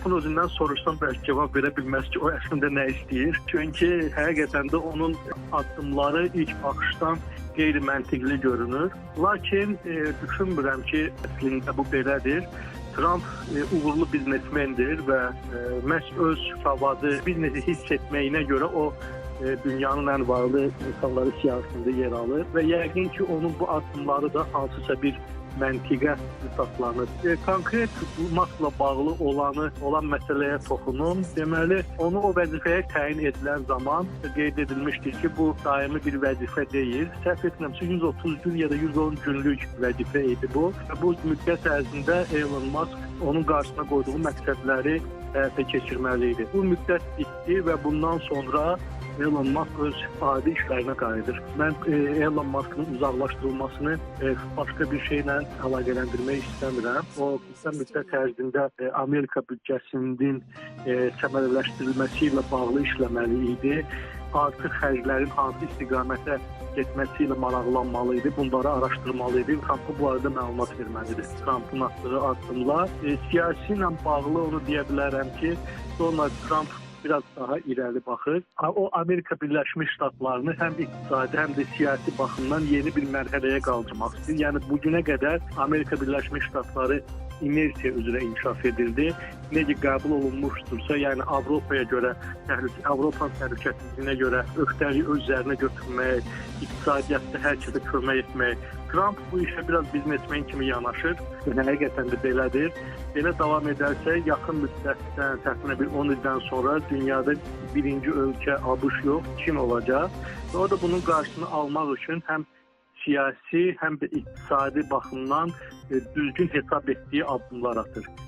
Trump'ın özündən soruşsam bəlkə cavab verə bilməz ki, o əslində nə istəyir. Çünki həqiqətən də onun addımları ilk baxışdan qeyri-məntiqli görünür. Lakin düşünmürəm ki, əslində bu belədir. Trump uğurlu biznesmendir və məhz öz savadı, biznesi hiss etməyinə görə o dünyanın ən varlı insanları siyasətində yer alır və yəqin ki, onun bu addımları da hansısa bir məntiqə əsaslanır. Konkret Maskla bağlı olan məsələyə toxunum. Deməli, onu o vəzifəyə təyin edilən zaman qeyd edilmişdir ki, bu daimi bir vəzifə deyil. Səhv etmirəmsə 130 gün ya da 110 günlük vəzifə idi bu. Bu müddət ərzində Elon Musk onun qarşısına qoyduğu məqsədləri həyata keçirməli idi. Bu müddət bitdi və bundan sonra Elon Musk öz adi işlərinə qayıdır. Mən Elon Musk'ın uzaqlaşdırılmasını başqa bir şeylə əlaqələndirmək istəmirəm. O, qısa müddət ərzində Amerika büdcəsinin səmərələşdirilməsi ilə bağlı işləməli idi. Artıq xərclərin hansı istiqamətə getməsi ilə maraqlanmalı idi. Bunları araşdırmalı idi. Trump'a bu arada məlumat verməlidir. Trump'ın atdığı addımlar. Siyasi ilə bağlı onu deyə bilərəm ki, Donald Trump biraz daha irəli baxır. O, Amerika Birləşmiş Ştatlarını həm iqtisadi, həm də siyasi baxımdan yeni bir mərhələyə qaldırmaq istəyir. Yəni, bugünə qədər Amerika Birləşmiş Ştatları inersiya üzrə inkişaf edildi. Necə qəbul olunmuşdursa, yəni Avropaya görə, Avropa təhlükəsizliyinə görə öhdəliyi öz üzərinə götürmək, iqtisadiyyatda hər kəsə kömək etmək. Trump bu işə biraz biznesmen kimi yanaşır. Həqiqətən də belədir. Belə davam edərsə, yaxın müddətdən, təxminən bir 10 ildən sonra dünyada birinci ölkə ABŞ yox, Çin olacaq. Və o da bunun qarşısını almaq üçün həm siyasi, həm də iqtisadi baxımdan düzgün hesab etdiyi addımlar atır.